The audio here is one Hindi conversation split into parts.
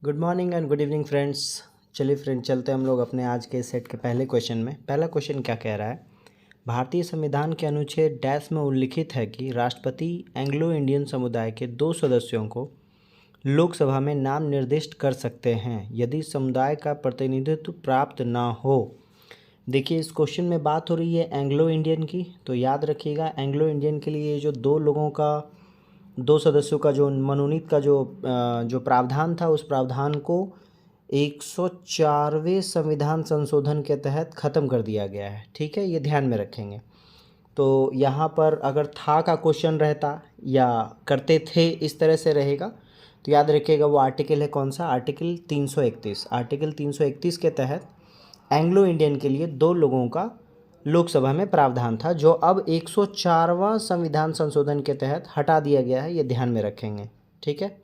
Good morning and good evening friends. चलिए फ्रेंड, चलते हैं हम लोग अपने आज के सेट के पहले क्वेश्चन में। पहला क्वेश्चन क्या कह रहा है, भारतीय संविधान के अनुच्छेद डैश में उल्लिखित है कि राष्ट्रपति एंग्लो इंडियन समुदाय के 2 सदस्यों को लोकसभा में नाम निर्दिष्ट कर सकते हैं यदि समुदाय का प्रतिनिधित्व प्राप्त ना हो। देखिए, इस क्वेश्चन में बात हो रही है एंग्लो इंडियन की, तो याद रखिएगा एंग्लो इंडियन के लिए जो 2 सदस्यों का जो मनोनीत का जो प्रावधान था, उस प्रावधान को 104वें संविधान संशोधन के तहत ख़त्म कर दिया गया है। ठीक है, ये ध्यान में रखेंगे। तो यहाँ पर अगर था का क्वेश्चन रहता या करते थे इस तरह से रहेगा, तो याद रखिएगा वो आर्टिकल है कौन सा, आर्टिकल 331। आर्टिकल 331 के तहत एंग्लो इंडियन के लिए 2 लोगों का लोकसभा में प्रावधान था, जो अब 104वां संविधान संशोधन के तहत हटा दिया गया है। ये ध्यान में रखेंगे। ठीक है,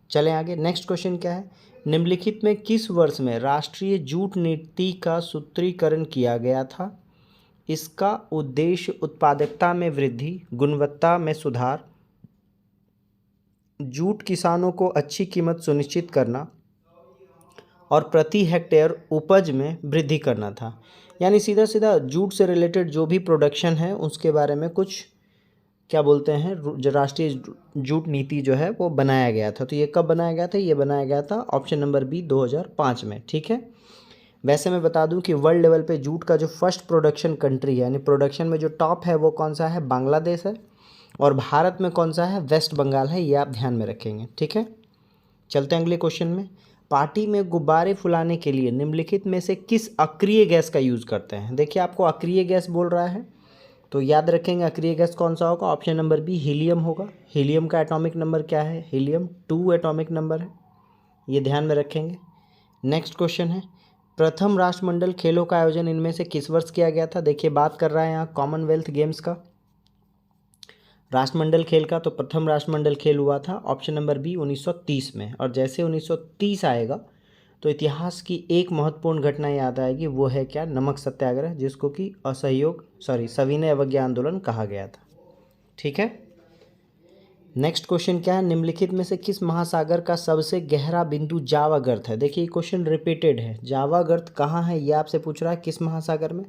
चलें आगे। नेक्स्ट क्वेश्चन क्या है, निम्नलिखित में किस वर्ष में राष्ट्रीय जूट नीति का सूत्रीकरण किया गया था? इसका उद्देश्य उत्पादकता में वृद्धि, गुणवत्ता में सुधार, जूट किसानों को अच्छी कीमत सुनिश्चित करना और प्रति हेक्टेयर उपज में वृद्धि करना था। यानी सीधा सीधा जूट से रिलेटेड जो भी प्रोडक्शन है उसके बारे में कुछ क्या बोलते हैं, जो राष्ट्रीय जूट नीति जो है वो बनाया गया था। तो ये कब बनाया गया था? ये बनाया गया था ऑप्शन नंबर बी 2005 में। ठीक है, वैसे मैं बता दूं कि वर्ल्ड लेवल पे जूट का जो फर्स्ट प्रोडक्शन कंट्री है, यानी प्रोडक्शन में जो टॉप है वो कौन सा है? बांग्लादेश है। और भारत में कौन सा है? वेस्ट बंगाल है। ये आप ध्यान में रखेंगे। ठीक है, चलते हैं अगले क्वेश्चन में। पार्टी में गुब्बारे फुलाने के लिए निम्नलिखित में से किस अक्रिय गैस का यूज़ करते हैं? देखिए, आपको अक्रिय गैस बोल रहा है, तो याद रखेंगे अक्रिय गैस कौन सा होगा? ऑप्शन नंबर बी हीलियम होगा। हीलियम का एटॉमिक नंबर क्या है? हीलियम 2 एटॉमिक नंबर है। ये ध्यान में रखेंगे। नेक्स्ट क्वेश्चन है, प्रथम राष्ट्रमंडल खेलों का आयोजन इनमें से किस वर्ष किया गया था? देखिए, बात कर रहा है यहाँ कॉमनवेल्थ गेम्स का, राष्ट्रमंडल खेल का। तो प्रथम राष्ट्रमंडल खेल हुआ था ऑप्शन नंबर बी 1930 में। और जैसे 1930 आएगा तो इतिहास की एक महत्वपूर्ण घटना याद आएगी, वो है क्या? नमक सत्याग्रह, जिसको कि सविनय अवज्ञा आंदोलन कहा गया था। ठीक है, नेक्स्ट क्वेश्चन क्या है, निम्नलिखित में से किस महासागर का सबसे गहरा बिंदु जावा गर्त है? देखिए, क्वेश्चन रिपीटेड है। जावा गर्त कहाँ है ये आपसे पूछ रहा है, किस महासागर में?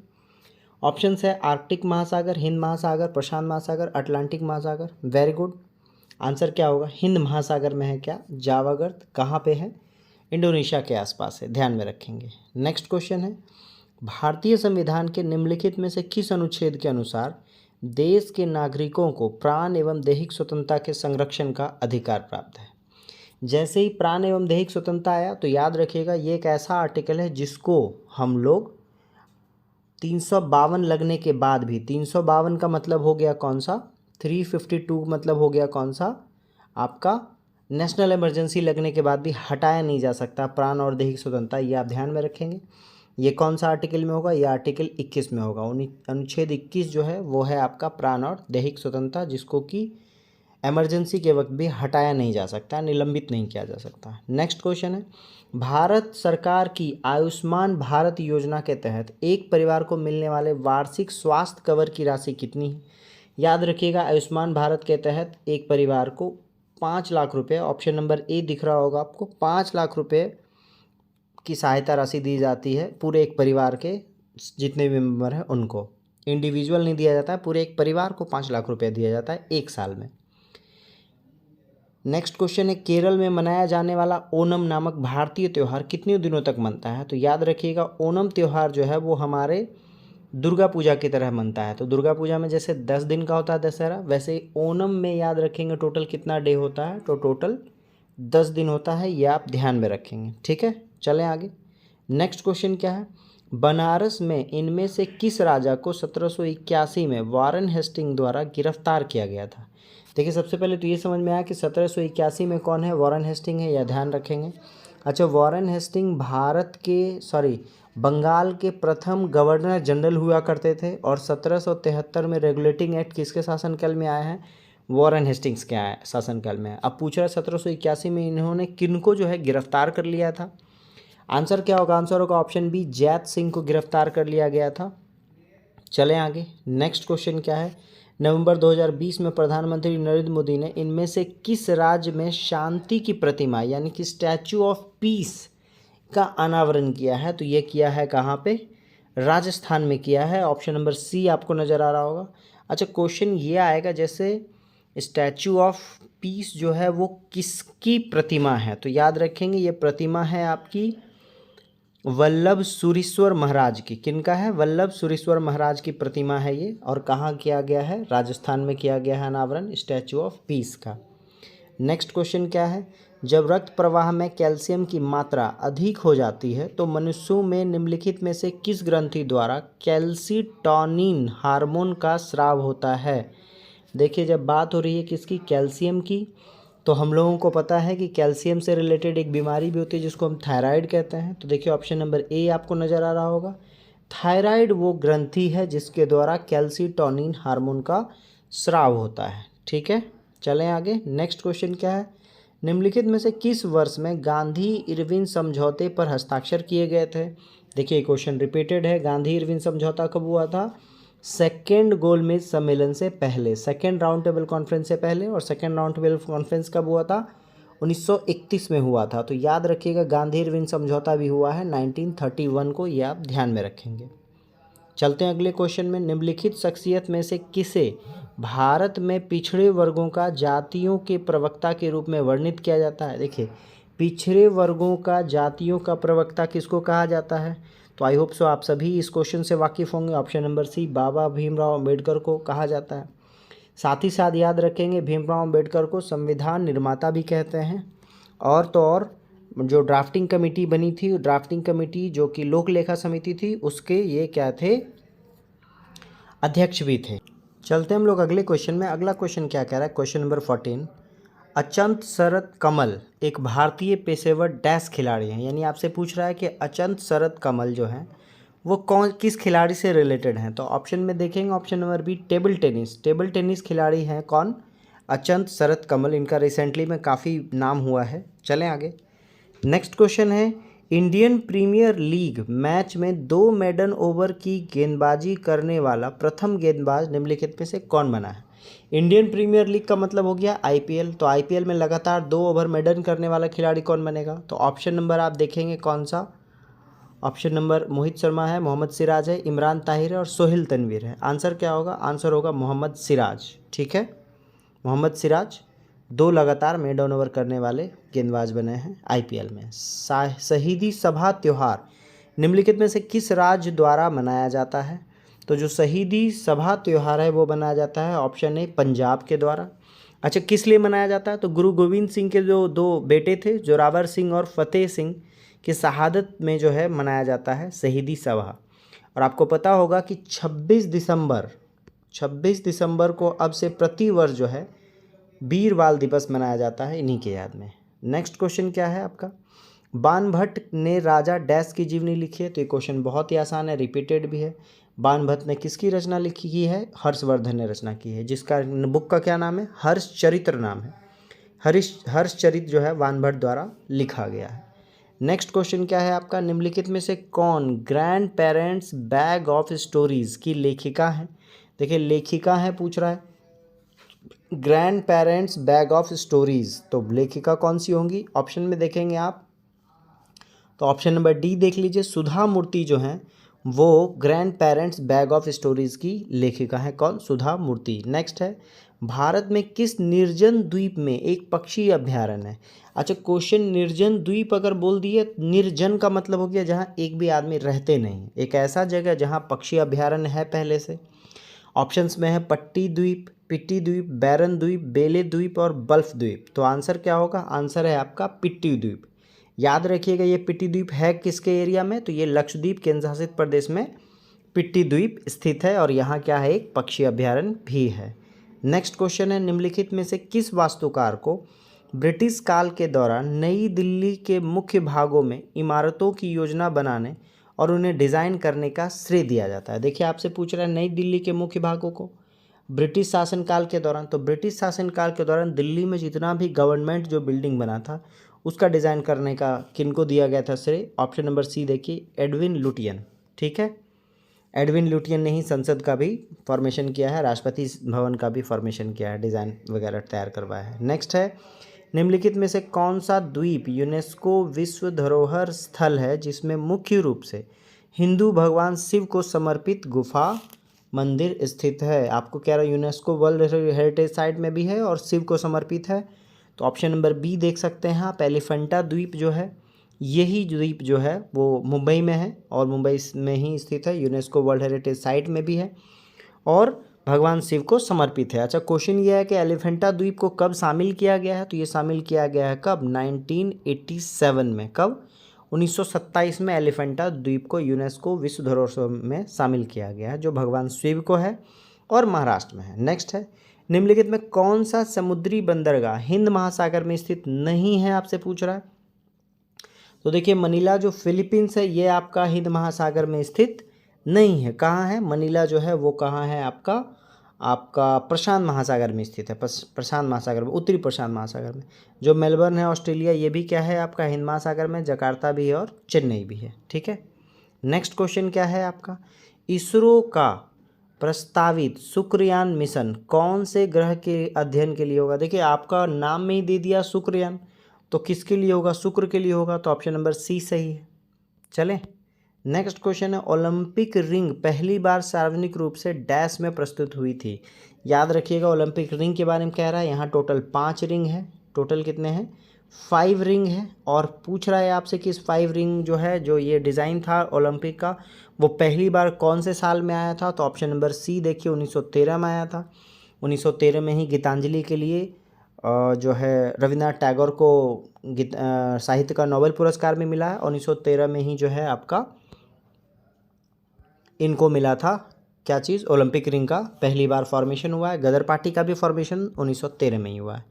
ऑप्शंस है आर्कटिक महासागर, हिंद महासागर, प्रशांत महासागर, अटलांटिक महासागर। वेरी गुड, आंसर क्या होगा? हिंद महासागर में है क्या जावा गर्त? कहाँ पे है? इंडोनेशिया के आसपास है, ध्यान में रखेंगे। नेक्स्ट क्वेश्चन है, भारतीय संविधान के निम्नलिखित में से किस अनुच्छेद के अनुसार देश के नागरिकों को प्राण एवं दैहिक स्वतंत्रता के संरक्षण का अधिकार प्राप्त है? जैसे ही प्राण एवं दैहिक स्वतंत्रता आया तो याद रखिएगा ये एक ऐसा आर्टिकल है जिसको हम लोग 352 लगने के बाद भी, 352 का मतलब हो गया कौन सा? 352 मतलब हो गया कौन सा? आपका नेशनल इमरजेंसी लगने के बाद भी हटाया नहीं जा सकता प्राण और दैहिक स्वतंत्रता। ये आप ध्यान में रखेंगे। ये कौन सा आर्टिकल में होगा? ये आर्टिकल 21 में होगा। अनुच्छेद 21 जो है वो है आपका प्राण और दैहिक स्वतंत्रता, जिसको कि इमरजेंसी के वक्त भी हटाया नहीं जा सकता, निलंबित नहीं किया जा सकता। नेक्स्ट क्वेश्चन है, भारत सरकार की आयुष्मान भारत योजना के तहत एक परिवार को मिलने वाले वार्षिक स्वास्थ्य कवर की राशि कितनी है? याद रखिएगा, आयुष्मान भारत के तहत एक परिवार को 5 लाख रुपए, ऑप्शन नंबर ए दिख रहा होगा आपको, 5 लाख रुपए की सहायता राशि दी जाती है पूरे एक परिवार के जितने भी मेंबर हैं उनको। इंडिविजुअल नहीं दिया जाता है, पूरे एक परिवार को 5 लाख रुपए दिया जाता है 1 साल में। नेक्स्ट क्वेश्चन है, केरल में मनाया जाने वाला ओणम नामक भारतीय त्यौहार कितने दिनों तक मनता है? तो याद रखिएगा ओणम त्यौहार जो है वो हमारे दुर्गा पूजा की तरह मनता है। तो दुर्गा पूजा में जैसे 10 दिन का होता है दशहरा, वैसे ही ओणम में याद रखेंगे टोटल कितना डे होता है? तो टोटल 10 दिन होता है। ये आप ध्यान में रखेंगे। ठीक है, चलें आगे। नेक्स्ट क्वेश्चन क्या है, बनारस में इनमें से किस राजा को 1781 में वॉरेन हेस्टिंग द्वारा गिरफ्तार किया गया था? देखिए, सबसे पहले तो ये समझ में आया कि 1781 में कौन है? वॉरेन हेस्टिंग है, यह ध्यान रखेंगे। अच्छा, वॉरेन हेस्टिंग बंगाल के प्रथम गवर्नर जनरल हुआ करते थे। और 1773 में रेगुलेटिंग एक्ट किसके शासनकाल में आया है? वॉरेन हेस्टिंग्स के शासनकाल में। अब पूछ रहा है 1781 में इन्होंने किनको जो है गिरफ्तार कर लिया था? आंसर क्या होगा? आंसर होगा ऑप्शन बी, जैत सिंह को गिरफ्तार कर लिया गया था। चलें आगे। नेक्स्ट क्वेश्चन क्या है, नवंबर 2020 में प्रधानमंत्री नरेंद्र मोदी ने इनमें से किस राज्य में शांति की प्रतिमा यानी कि स्टैचू ऑफ पीस का अनावरण किया है? तो ये किया है कहाँ पे? राजस्थान में किया है। ऑप्शन नंबर सी आपको नज़र आ रहा होगा। अच्छा, क्वेश्चन ये आएगा जैसे स्टैचू ऑफ पीस जो है वो किसकी प्रतिमा है? तो याद रखेंगे ये प्रतिमा है आपकी वल्लभ सुरीश्वर महाराज की। किनका है? वल्लभ सुरीश्वर महाराज की प्रतिमा है ये। और कहाँ किया गया है? राजस्थान में किया गया है अनावरण स्टैचू ऑफ पीस का। नेक्स्ट क्वेश्चन क्या है? जब रक्त प्रवाह में कैल्शियम की मात्रा अधिक हो जाती है तो मनुष्यों में निम्नलिखित में से किस ग्रंथि द्वारा कैल्सीटोनिन हार्मोन का स्राव होता है? देखिए, जब बात हो रही है किसकी? कैल्शियम की, तो हम लोगों को पता है कि कैल्शियम से रिलेटेड एक बीमारी भी होती है जिसको हम थायराइड कहते हैं। तो देखिए ऑप्शन नंबर ए आपको नज़र आ रहा होगा। थायराइड वो ग्रंथि है जिसके द्वारा कैल्सीटोनिन हार्मोन का स्राव होता है। ठीक है, चलें आगे। नेक्स्ट क्वेश्चन क्या है? निम्नलिखित में से किस वर्ष में गांधी इरविन समझौते पर हस्ताक्षर किए गए थे? देखिए क्वेश्चन रिपीटेड है। गांधी इरविन समझौता कब हुआ था? सेकेंड गोलमेज सम्मेलन से पहले, सेकेंड राउंड टेबल कॉन्फ्रेंस से पहले। और सेकेंड राउंड टेबल कॉन्फ्रेंस कब हुआ था? 1931 में हुआ था। तो याद रखिएगा गांधी इरविन समझौता भी हुआ है 1931 को, ये आप ध्यान में रखेंगे। चलते हैं अगले क्वेश्चन में। निम्नलिखित शख्सियत में से किसे भारत में पिछड़े वर्गों का जातियों के प्रवक्ता के रूप में वर्णित किया जाता है? देखिए, पिछड़े वर्गों का जातियों का प्रवक्ता किसको कहा जाता है? तो आई होप सो आप सभी इस क्वेश्चन से वाकिफ़ होंगे। ऑप्शन नंबर सी, बाबा भीमराव अम्बेडकर को कहा जाता है। साथ ही साथ याद रखेंगे भीमराव अम्बेडकर को संविधान निर्माता भी कहते हैं। और तो और जो ड्राफ्टिंग कमेटी बनी थी, ड्राफ्टिंग कमेटी जो कि लोक लेखा समिति थी, उसके ये क्या थे? अध्यक्ष भी थे। चलते हम लोग अगले क्वेश्चन में। अगला क्वेश्चन क्या कह रहा है? क्वेश्चन नंबर 14, अचंत शरद कमल एक भारतीय पेशेवर डैश खिलाड़ी हैं। यानी आपसे पूछ रहा है कि अचंत शरद कमल जो हैं वो किस खिलाड़ी से रिलेटेड हैं? तो ऑप्शन में देखेंगे option number B, table tennis. Table tennis खिलाड़ी हैं कौन? अचंत शरद कमल। इनका रिसेंटली में काफ़ी नाम हुआ है। चलें आगे। नेक्स्ट क्वेश्चन है, इंडियन प्रीमियर लीग मैच में 2 मेडन ओवर की गेंदबाजी करने वाला प्रथम गेंदबाज निम्नलिखित में से कौन बना है? इंडियन प्रीमियर लीग का मतलब हो गया आईपीएल। तो आईपीएल में लगातार 2 ओवर मेडन करने वाला खिलाड़ी कौन बनेगा? तो ऑप्शन नंबर आप देखेंगे कौन सा? ऑप्शन नंबर मोहित शर्मा है, मोहम्मद सिराज है, इमरान ताहिर है और सोहेल तनवीर है। आंसर क्या होगा? आंसर होगा मोहम्मद सिराज। ठीक है, मोहम्मद सिराज 2 लगातार मेडन ओवर करने वाले गेंदबाज बने हैं आईपीएल में। शहीदी सभा त्यौहार निम्नलिखित में से किस राज्य द्वारा मनाया जाता है? तो जो शहीदी सभा त्यौहार है वो मनाया जाता है ऑप्शन ए, पंजाब के द्वारा। अच्छा, किस लिए मनाया जाता है? तो गुरु गोविंद सिंह के जो 2 बेटे थे, जोरावर सिंह और फतेह सिंह की शहादत में जो है मनाया जाता है शहीदी सभा। और आपको पता होगा कि 26 दिसंबर को अब से प्रति वर्ष जो है वीर बाल दिवस मनाया जाता है इन्हीं के याद में। नेक्स्ट क्वेश्चन क्या है आपका? बाणभट्ट ने राजा डैश की जीवनी लिखी है। तो ये क्वेश्चन बहुत ही आसान है, रिपीटेड भी है। बाणभट्ट ने किसकी रचना लिखी की है? हर्षवर्धन ने रचना की है, जिसका बुक का क्या नाम है? हर्षचरित्र नाम है। हर्षचरित्र जो है बाणभट्ट द्वारा लिखा गया है। नेक्स्ट क्वेश्चन क्या है आपका? निम्नलिखित में से कौन grand parents bag of stories की लेखिका है? देखिए लेखिका है पूछ रहा है, grand parents bag of stories, तो लेखिका कौन सी होंगी? ऑप्शन में देखेंगे आप तो ऑप्शन नंबर डी देख लीजिए, सुधा मूर्ति जो हैं वो grand parents bag of stories की लेखिका है। कौन? सुधा मूर्ति। नेक्स्ट है, भारत में किस निर्जन द्वीप में एक पक्षी अभ्यारण्य है? अच्छा, क्वेश्चन निर्जन द्वीप अगर बोल दिए, निर्जन का मतलब हो गया जहाँ एक भी आदमी रहते नहीं, एक ऐसा जगह जहाँ पक्षी अभ्यारण्य है पहले से। ऑप्शंस में है पट्टी द्वीप, पिट्टी द्वीप, बैरन द्वीप, बेले द्वीप और बल्फ द्वीप। तो आंसर क्या होगा? आंसर है आपका पिट्टी द्वीप। याद रखिएगा ये पिट्टी द्वीप है किसके एरिया में? तो ये लक्षद्वीप केंद्र शासित प्रदेश में पिट्टी द्वीप स्थित है और यहाँ क्या है? एक पक्षी अभ्यारण्य भी है। नेक्स्ट क्वेश्चन है, निम्नलिखित में से किस वास्तुकार को ब्रिटिश काल के दौरान नई दिल्ली के मुख्य भागों में इमारतों की योजना बनाने और उन्हें डिज़ाइन करने का श्रेय दिया जाता है? देखिए आपसे पूछ रहा है नई दिल्ली के मुख्य भागों को ब्रिटिश शासनकाल के दौरान। तो ब्रिटिश शासनकाल के दौरान दिल्ली में जितना भी गवर्नमेंट जो बिल्डिंग बना था उसका डिज़ाइन करने का किनको दिया गया था श्रेय? ऑप्शन नंबर सी देखिए, एडविन लुटियन। ठीक है, एडविन लुटियन ने ही संसद का भी फॉर्मेशन किया है, राष्ट्रपति भवन का भी फॉर्मेशन किया है, डिज़ाइन वगैरह तैयार करवाया है। नेक्स्ट है, निम्नलिखित में से कौन सा द्वीप यूनेस्को विश्व धरोहर स्थल है जिसमें मुख्य रूप से हिंदू भगवान शिव को समर्पित गुफा मंदिर स्थित है? आपको कह रहा है यूनेस्को वर्ल्ड हेरिटेज साइट में भी है और शिव को समर्पित है, तो ऑप्शन नंबर बी देख सकते हैं आप। एलिफेंटा द्वीप जो है, यही द्वीप जो है वो मुंबई में है और मुंबई में ही स्थित है, यूनेस्को वर्ल्ड हेरिटेज साइट में भी है और भगवान शिव को समर्पित है। अच्छा, क्वेश्चन ये है कि एलिफेंटा द्वीप को कब शामिल किया गया है? तो ये शामिल किया गया है कब? 1987 में। कब? 1927 में एलिफेंटा द्वीप को यूनेस्को विश्व धरोहर में शामिल किया गया है, जो भगवान शिव को है और महाराष्ट्र में है। नेक्स्ट है, निम्नलिखित में कौन सा समुद्री बंदरगाह हिंद महासागर में स्थित नहीं है? आपसे पूछ रहा है। तो देखिए, मनीला जो फिलीपींस है ये आपका हिंद महासागर में स्थित नहीं है। कहाँ है मनीला जो है वो? कहाँ है आपका प्रशांत महासागर में स्थित है, प्रशांत महासागर में, उत्तरी प्रशांत महासागर में। जो मेलबर्न है ऑस्ट्रेलिया, ये भी क्या है आपका? हिंद महासागर में। जकार्ता भी है और चेन्नई भी है। ठीक है, नेक्स्ट क्वेश्चन क्या है आपका? इसरो का प्रस्तावित शुक्रयान मिशन कौन से ग्रह के अध्ययन के लिए होगा? देखिए, आपका नाम में ही दे दिया शुक्रयान, तो किसके लिए होगा? शुक्र के लिए होगा, तो ऑप्शन नंबर सी सही है। चलें, नेक्स्ट क्वेश्चन है, ओलंपिक रिंग पहली बार सार्वजनिक रूप से डैश में प्रस्तुत हुई थी? याद रखिएगा, ओलंपिक रिंग के बारे में कह रहा है। यहाँ टोटल 5 रिंग है। टोटल कितने हैं? 5 रिंग है। और पूछ रहा है आपसे कि इस 5 रिंग जो है, जो ये डिज़ाइन था ओलंपिक का, वो पहली बार कौन से साल में आया था? तो ऑप्शन नंबर सी देखिए, 1913 में आया था। 1913 में ही गीतांजलि के लिए जो है रविन्द्रनाथ टैगोर को साहित्य का नोबेल पुरस्कार में मिला है। 1913 में ही जो है आपका इनको मिला था क्या चीज़? ओलंपिक रिंग का पहली बार फॉर्मेशन हुआ है। गदर पार्टी का भी फॉर्मेशन 1913 में ही हुआ है।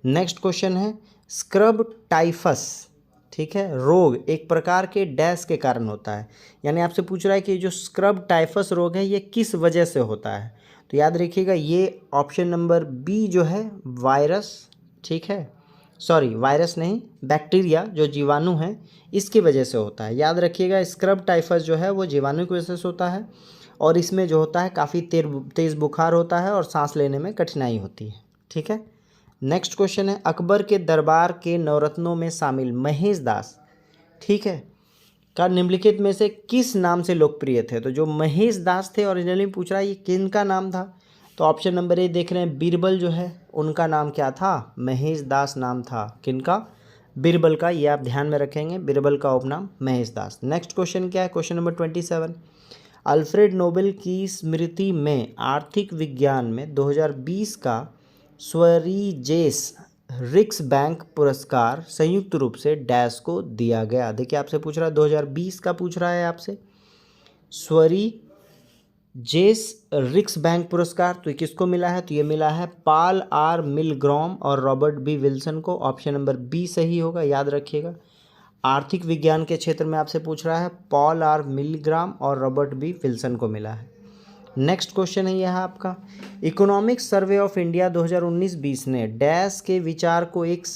नेक्स्ट क्वेश्चन है, स्क्रब टाइफस, ठीक है, रोग एक प्रकार के डैश के कारण होता है। यानी आपसे पूछ रहा है कि जो स्क्रब टाइफस रोग है ये किस वजह से होता है? तो याद रखिएगा, ये ऑप्शन नंबर बी जो है वायरस, ठीक है, सॉरी वायरस नहीं, बैक्टीरिया जो जीवाणु हैं इसकी वजह से होता है। याद रखिएगा, स्क्रब टाइफस जो है वो जीवाणु की वजह से होता है और इसमें जो होता है काफ़ी तेज़ बुखार होता है और सांस लेने में कठिनाई होती है। ठीक है, नेक्स्ट क्वेश्चन है, अकबर के दरबार के नवरत्नों में शामिल महेश दास, ठीक है, का निम्नलिखित में से किस नाम से लोकप्रिय थे? तो जो महेश दास थे ओरिजिनली पूछ रहा है ये किन का नाम था? तो ऑप्शन नंबर ए देख रहे हैं, बीरबल जो है उनका नाम क्या था? महेश दास नाम था। किनका? बीरबल का। ये आप ध्यान में रखेंगे, बीरबल का उपनाम महेश दास। नेक्स्ट क्वेश्चन क्या है? क्वेश्चन नंबर 27, अल्फ्रेड नोबेल की स्मृति में आर्थिक विज्ञान में 2020 का स्वरीजेस रिक्स बैंक पुरस्कार संयुक्त रूप से डैश को दिया गया। देखिए, आपसे पूछ रहा है 2020 का पूछ रहा है आपसे, स्वरीजेस रिक्स बैंक पुरस्कार, तो किसको मिला है? तो ये मिला है पॉल आर मिलग्रॉम और रॉबर्ट बी विल्सन को। ऑप्शन नंबर बी सही होगा, याद रखिएगा। आर्थिक विज्ञान के क्षेत्र में आपसे पूछ रहा है, पॉल आर मिलग्रॉम और रॉबर्ट बी विल्सन को मिला है। नेक्स्ट क्वेश्चन है यह आपका, इकोनॉमिक सर्वे ऑफ इंडिया 2019-20 ने डैश के विचार को एक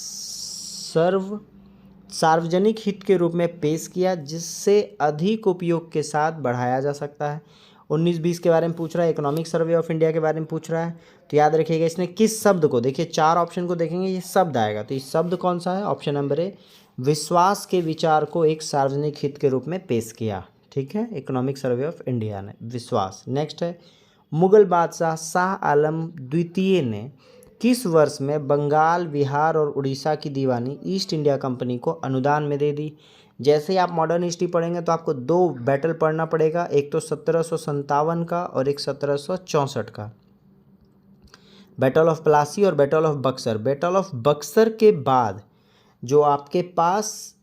सार्वजनिक हित के रूप में पेश किया जिससे अधिक उपयोग के साथ बढ़ाया जा सकता है। 19-20 के बारे में पूछ रहा है, इकोनॉमिक सर्वे ऑफ इंडिया के बारे में पूछ रहा है, तो याद रखिएगा इसने किस शब्द को, देखिए 4 ऑप्शन को देखेंगे, ये शब्द आएगा, तो इस शब्द कौन सा है? ऑप्शन नंबर ए, विश्वास के विचार को एक सार्वजनिक हित के रूप में पेश किया। ठीक है, इकोनॉमिक सर्वे ऑफ इंडिया ने विश्वास। नेक्स्ट है, मुगल बादशाह शाह आलम द्वितीय ने किस वर्ष में बंगाल, बिहार और उड़ीसा की दीवानी ईस्ट इंडिया कंपनी को अनुदान में दे दी? जैसे ही आप मॉडर्न हिस्ट्री पढ़ेंगे तो आपको 2 बैटल पढ़ना पड़ेगा, एक तो 1757 का और एक 1764 का, बैटल ऑफ प्लासी और battle of Buxar. Battle of Buxar के बाद जो आपके पास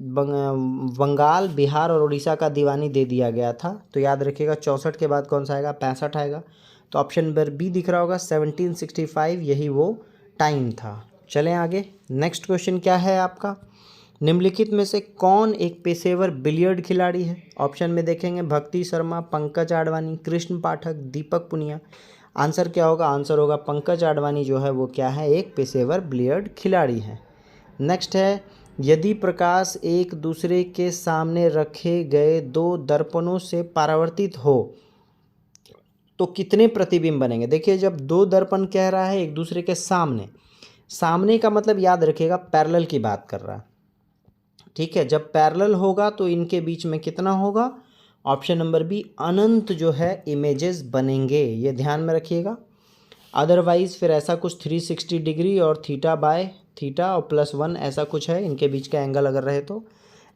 बंगाल, बिहार और उड़ीसा का दीवानी दे दिया गया था, तो याद रखिएगा 64 के बाद कौन सा आएगा? 65 आएगा। तो ऑप्शन नंबर बी दिख रहा होगा, 1765 यही वो टाइम था। चलें आगे, नेक्स्ट क्वेश्चन क्या है आपका, निम्नलिखित में से कौन एक पेशेवर बिलियर्ड खिलाड़ी है? ऑप्शन में देखेंगे, भक्ति शर्मा, पंकज आडवाणी, कृष्ण पाठक, दीपक पुनिया। आंसर क्या होगा? आंसर होगा पंकज आडवाणी जो है वो क्या है? एक पेशेवर बिलियर्ड खिलाड़ी है। नेक्स्ट है, यदि प्रकाश एक दूसरे के सामने रखे गए दो दर्पणों से परावर्तित हो तो कितने प्रतिबिंब बनेंगे। देखिए जब दो दर्पण कह रहा है एक दूसरे के सामने, सामने का मतलब याद रखिएगा पैरेलल की बात कर रहा है, ठीक है। जब पैरेलल होगा तो इनके बीच में कितना होगा, ऑप्शन नंबर बी अनंत जो है इमेजेस बनेंगे, ये ध्यान में रखिएगा। अदरवाइज फिर ऐसा कुछ 360 डिग्री और थीटा बाय थीटा और +1 ऐसा कुछ है इनके बीच का एंगल अगर रहे तो,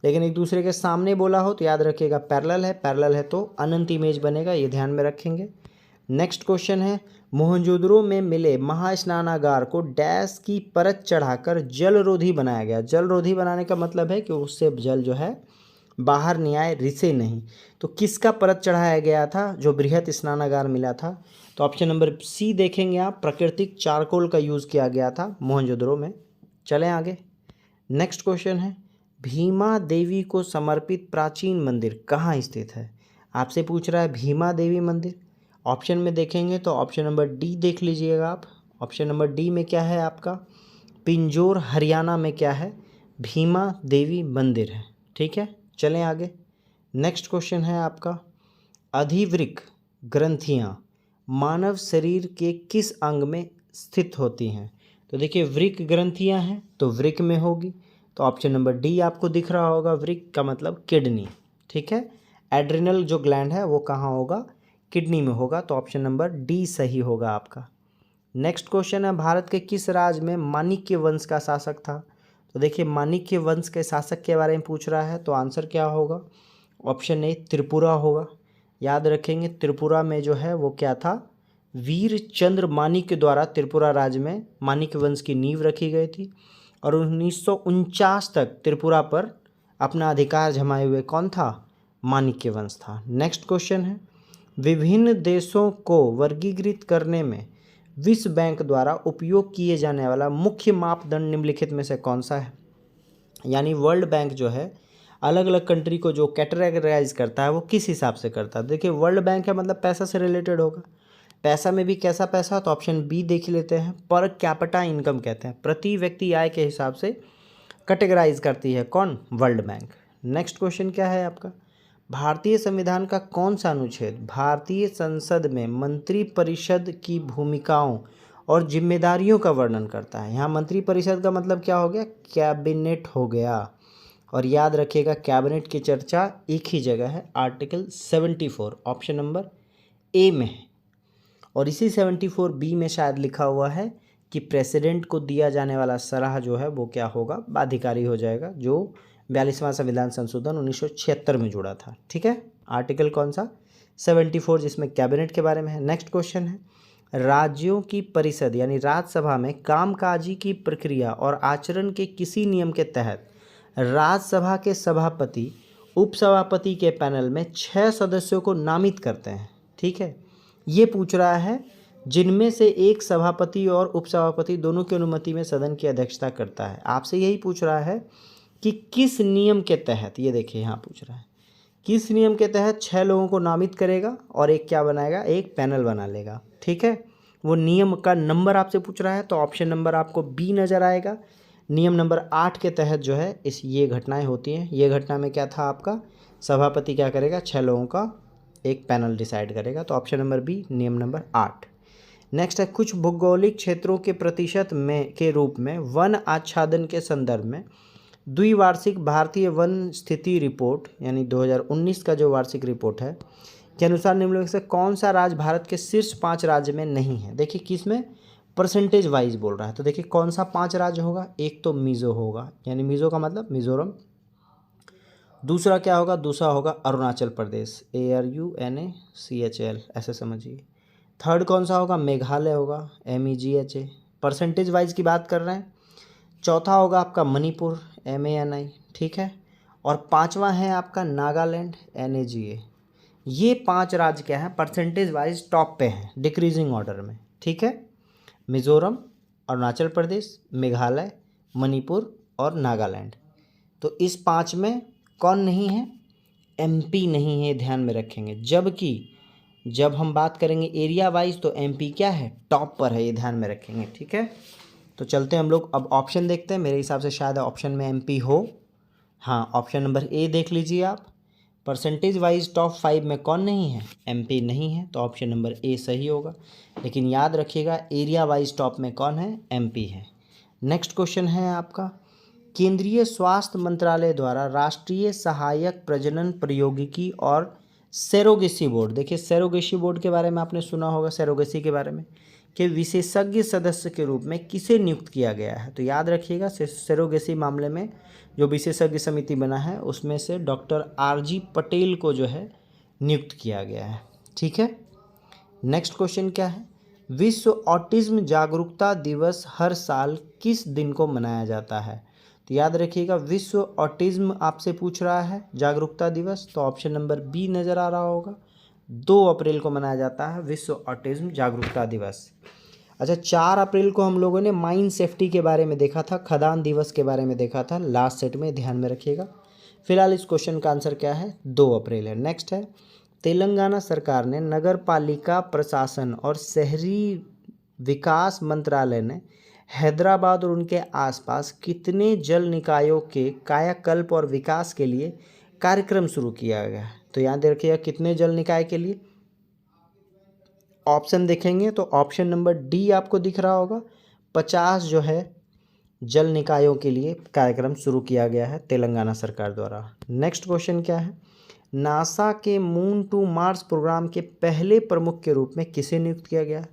लेकिन एक दूसरे के सामने बोला हो तो याद रखिएगा पैरेलल है तो अनंत इमेज बनेगा, ये ध्यान में रखेंगे। नेक्स्ट क्वेश्चन है, मोहनजोदड़ो में मिले महास्नानागार को डैश की परत चढ़ाकर जलरोधी बनाया गया। जलरोधी बनाने का मतलब है कि उससे जल जो है बाहर नहीं आए, रिसे नहीं। तो किसका परत चढ़ाया गया था जो बृहत स्नानागार मिला था, तो ऑप्शन नंबर सी देखेंगे आप, प्राकृतिक चारकोल का यूज़ किया गया था मोहनजोदड़ो में। चलें आगे। नेक्स्ट क्वेश्चन है, भीमा देवी को समर्पित प्राचीन मंदिर कहाँ स्थित है। आपसे पूछ रहा है भीमा देवी मंदिर। ऑप्शन में देखेंगे तो ऑप्शन नंबर डी देख लीजिएगा आप। ऑप्शन नंबर डी में क्या है आपका, पिंजौर हरियाणा में क्या है, भीमा देवी मंदिर है, ठीक है। चलें आगे। नेक्स्ट क्वेश्चन है आपका, अधिवृक्क ग्रंथियाँ मानव शरीर के किस अंग में स्थित होती हैं। तो देखिए वृक्क ग्रंथियाँ हैं तो वृक्क में होगी, तो ऑप्शन नंबर डी आपको दिख रहा होगा, वृक्क का मतलब किडनी, ठीक है। एड्रिनल जो ग्लैंड है वो कहाँ होगा, किडनी में होगा, तो ऑप्शन नंबर डी सही होगा आपका। नेक्स्ट क्वेश्चन है, भारत के किस राज्य में माणिक्य वंश का शासक था। तो देखिए माणिक्य वंश के शासक के बारे में पूछ रहा है तो आंसर क्या होगा, ऑप्शन ए त्रिपुरा होगा। याद रखेंगे त्रिपुरा में जो है वो क्या था, वीर चंद्र माणिक्य द्वारा त्रिपुरा राज्य में माणिक्य वंश की नींव रखी गई थी और 1949 तक त्रिपुरा पर अपना अधिकार जमाए हुए कौन था, माणिक्य वंश था। नेक्स्ट क्वेश्चन है, विभिन्न देशों को वर्गीकृत करने में विश्व बैंक द्वारा उपयोग किए जाने वाला मुख्य मापदंड निम्नलिखित में से कौन सा है। यानी वर्ल्ड बैंक जो है अलग अलग कंट्री को जो कैटेगराइज करता है वो किस हिसाब से करता है। देखिए वर्ल्ड बैंक है मतलब पैसा से रिलेटेड होगा, पैसा में भी कैसा पैसा, तो ऑप्शन बी देख लेते हैं, पर कैपिटा इनकम कहते हैं, प्रति व्यक्ति आय के हिसाब से कैटेगराइज करती है कौन, वर्ल्ड बैंक। नेक्स्ट क्वेश्चन क्या है आपका, भारतीय संविधान का कौन सा अनुच्छेद भारतीय संसद में मंत्रिपरिषद की भूमिकाओं और जिम्मेदारियों का वर्णन करता है। यहाँ मंत्रिपरिषद का मतलब क्या हो गया, कैबिनेट हो गया, और याद रखिएगा कैबिनेट की चर्चा एक ही जगह है, आर्टिकल 74 ऑप्शन नंबर ए में है, और इसी 74 बी में शायद लिखा हुआ है कि प्रेसिडेंट को दिया जाने वाला सलाह जो है वो क्या होगा, बाध्यकारी हो जाएगा, जो 42वां संविधान संशोधन 1976 में जुड़ा था, ठीक है। आर्टिकल कौन सा, 74, जिसमें कैबिनेट के बारे में है। नेक्स्ट क्वेश्चन है, राज्यों की परिषद यानी राज्यसभा में कामकाजी की प्रक्रिया और आचरण के किसी नियम के तहत राज्यसभा के सभापति उपसभापति के पैनल में 6 सदस्यों को नामित करते हैं, ठीक है। ये पूछ रहा है जिनमें से एक सभापति और उपसभापति दोनों की अनुमति में सदन की अध्यक्षता करता है। आपसे यही पूछ रहा है कि किस नियम के तहत, ये देखिए यहाँ पूछ रहा है किस नियम के तहत 6 लोगों को नामित करेगा और एक क्या बनाएगा, एक पैनल बना लेगा, ठीक है। वो नियम का नंबर आपसे पूछ रहा है तो ऑप्शन नंबर आपको बी नज़र आएगा। नियम नंबर 8 के तहत जो है ये घटनाएं होती हैं। ये घटना में क्या था आपका, सभापति क्या करेगा, 6 लोगों का एक पैनल डिसाइड करेगा, तो ऑप्शन नंबर बी नियम नंबर 8। नेक्स्ट है, कुछ भौगोलिक क्षेत्रों के प्रतिशत में के रूप में वन आच्छादन के संदर्भ में द्विवार्षिक भारतीय वन स्थिति रिपोर्ट यानी 2019 का जो वार्षिक रिपोर्ट है के अनुसार निम्नलिखित से कौन सा राज्य भारत के शीर्ष 5 राज्य में नहीं है। देखिए किस में, परसेंटेज वाइज बोल रहा है, तो देखिए कौन सा 5 राज्य होगा, एक तो मिज़ो होगा, यानी मिज़ो का मतलब मिज़ोरम। दूसरा क्या होगा, दूसरा होगा अरुणाचल प्रदेश, ARUNACHL ऐसे समझिए। थर्ड कौन सा होगा, मेघालय होगा, MEGHA, परसेंटेज वाइज की बात कर रहे हैं। चौथा होगा आपका मणिपुर, MANI, ठीक है। और पांचवा है आपका नागालैंड, NAGA। ये 5 राज्य क्या हैं, परसेंटेज वाइज टॉप पे हैं डिक्रीजिंग ऑर्डर में, ठीक है। मिज़ोरम, अरुणाचल प्रदेश, मेघालय, मणिपुर और नागालैंड। तो इस 5 में कौन नहीं है, MP नहीं है, ध्यान में रखेंगे। जबकि जब हम बात करेंगे एरिया वाइज तो MP क्या है, टॉप पर है, ये ध्यान में रखेंगे, ठीक है। तो चलते हैं हम लोग अब ऑप्शन देखते हैं। मेरे हिसाब से शायद ऑप्शन में एमपी हो। हाँ, ऑप्शन नंबर ए देख लीजिए आप। परसेंटेज वाइज टॉप 5 में कौन नहीं है? एमपी नहीं है, तो ऑप्शन नंबर ए सही होगा। लेकिन याद रखिएगा एरिया वाइज टॉप में कौन है? एमपी है। नेक्स्ट क्वेश्चन है आपका, केंद्रीय स्वास्थ्य मंत्रालय द्वारा राष्ट्रीय सहायक प्रजनन प्रौद्योगिकी और सेरोगेसी बोर्ड, देखिए सेरोगेसी बोर्ड के बारे में आपने सुना होगा, सेरोगेसी के बारे में, कि विशेषज्ञ सदस्य के रूप में किसे नियुक्त किया गया है? तो याद रखिएगा सेरोगेसी मामले में जो विशेषज्ञ समिति बना है उसमें से डॉक्टर आरजी पटेल को जो है नियुक्त किया गया है। ठीक है, नेक्स्ट क्वेश्चन क्या है, विश्व ऑटिज्म जागरूकता दिवस हर साल किस दिन को मनाया जाता है? तो याद रखिएगा विश्व ऑटिज्म आपसे पूछ रहा है जागरूकता दिवस, तो ऑप्शन नंबर बी नज़र आ रहा होगा। 2 अप्रैल को मनाया जाता है विश्व ऑटिज्म जागरूकता दिवस। अच्छा, 4 अप्रैल को हम लोगों ने माइन सेफ्टी के बारे में देखा था, खदान दिवस के बारे में देखा था लास्ट सेट में, ध्यान में रखिएगा। फिलहाल इस क्वेश्चन का आंसर क्या है? 2 अप्रैल है। नेक्स्ट है, तेलंगाना सरकार ने नगर पालिका प्रशासन और शहरी विकास मंत्रालय ने हैदराबाद और उनके आसपास कितने जल निकायों के कायाकल्प और विकास के लिए कार्यक्रम शुरू किया गया है? तो याद रखिएगा कितने जल निकाय के लिए? ऑप्शन देखेंगे तो ऑप्शन नंबर डी आपको दिख रहा होगा, 50 जो है जल निकायों के लिए कार्यक्रम शुरू किया गया है तेलंगाना सरकार द्वारा। नेक्स्ट क्वेश्चन क्या है, नासा के मून टू मार्स प्रोग्राम के पहले प्रमुख के रूप में किसे नियुक्त किया गया है?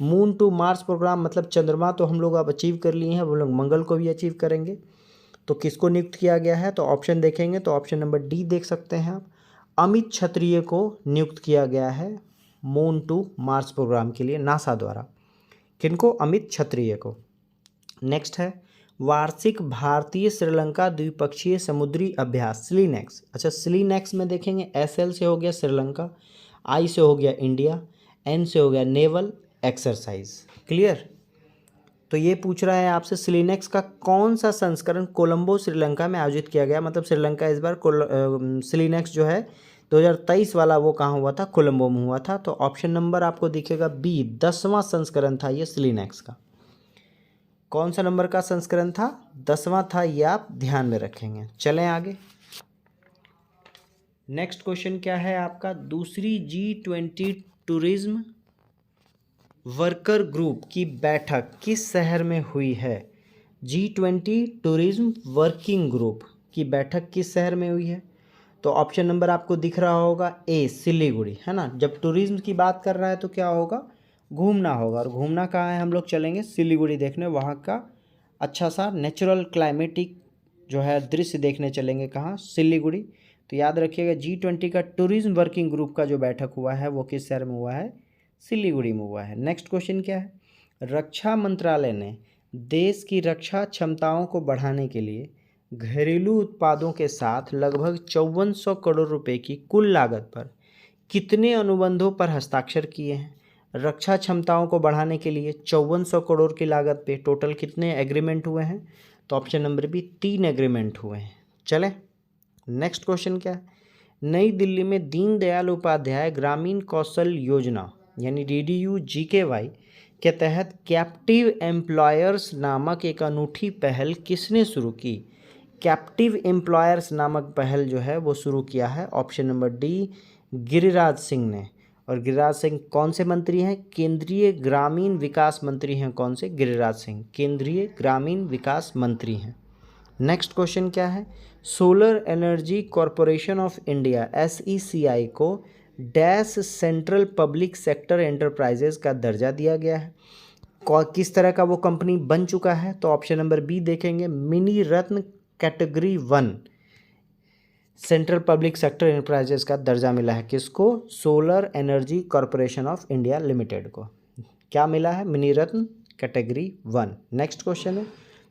मून टू मार्स प्रोग्राम मतलब चंद्रमा तो हम लोग अब अचीव कर लिए हैं, वो लोग मंगल को भी अचीव करेंगे, तो किसको नियुक्त किया गया है? तो ऑप्शन देखेंगे तो ऑप्शन नंबर डी देख सकते हैं आप, अमित क्षत्रिय को नियुक्त किया गया है मून टू मार्स प्रोग्राम के लिए नासा द्वारा। किनको? अमित क्षत्रिय को। नेक्स्ट है, वार्षिक भारतीय श्रीलंका द्विपक्षीय समुद्री अभ्यास स्लीनेक्स। अच्छा, स्लीनेक्स में देखेंगे SL से हो गया श्रीलंका, I से हो गया इंडिया, N से हो गया नेवल एक्सरसाइज। क्लियर? तो ये पूछ रहा है आपसे स्लीनेक्स का कौन सा संस्करण कोलंबो श्रीलंका में आयोजित किया गया, मतलब श्रीलंका इस बार स्लीनेक्स जो है 2023 वाला वो कहाँ हुआ था? कोलंबो में हुआ था। तो ऑप्शन नंबर आपको दिखेगा बी, 10वां संस्करण था ये स्लीनेक्स का। कौन सा नंबर का संस्करण था? 10वां था, ये आप ध्यान में रखेंगे। चलें आगे। नेक्स्ट क्वेश्चन क्या है आपका, दूसरी G20 टूरिज्म वर्कर ग्रुप की बैठक किस शहर में हुई है? G20 टूरिज्म वर्किंग ग्रुप की बैठक किस शहर में हुई है? तो ऑप्शन नंबर आपको दिख रहा होगा ए, सिलीगुड़ी, है ना। जब टूरिज्म की बात कर रहा है तो क्या होगा? घूमना होगा, और घूमना कहाँ है? हम लोग चलेंगे सिलीगुड़ी देखने, वहाँ का अच्छा सा नेचुरल क्लाइमेटिक जो है दृश्य देखने चलेंगे। कहाँ? सिलीगुड़ी। तो याद रखिएगा G20 का टूरिज्म वर्किंग ग्रुप का जो बैठक हुआ है वो किस शहर में हुआ है? सिलीगुड़ी में हुआ है। नेक्स्ट क्वेश्चन क्या है, रक्षा मंत्रालय ने देश की रक्षा क्षमताओं को बढ़ाने के लिए घरेलू उत्पादों के साथ लगभग 5400 करोड़ रुपए की कुल लागत पर कितने अनुबंधों पर हस्ताक्षर किए हैं? रक्षा क्षमताओं को बढ़ाने के लिए 5400 करोड़ की लागत पे टोटल कितने एग्रीमेंट हुए हैं? तो ऑप्शन नंबर बी, 3 एग्रीमेंट हुए हैं। चलें, नेक्स्ट क्वेश्चन क्या है, नई दिल्ली में दीनदयाल उपाध्याय ग्रामीण कौशल योजना यानी DDU-GKY के तहत कैप्टिव एम्प्लॉयर्स नामक एक अनूठी पहल किसने शुरू की? कैप्टिव एम्प्लॉयर्स नामक पहल जो है वो शुरू किया है option number D, Giriraj Singh ने। और गिरिराज सिंह कौन से मंत्री हैं? केंद्रीय ग्रामीण विकास मंत्री हैं। कौन से? गिरिराज सिंह केंद्रीय ग्रामीण विकास मंत्री हैं। नेक्स्ट क्वेश्चन क्या है, solar energy corporation of India SECI को dash central public sector enterprises का दर्जा दिया गया है। किस तरह का वो कंपनी बन चुका है? तो ऑप्शन नंबर बी देखेंगे, mini ratna category 1 central public sector enterprises का दर्जा मिला है। किसको? Solar energy corporation of India limited को। क्या मिला है? Mini ratna category 1। Next question है,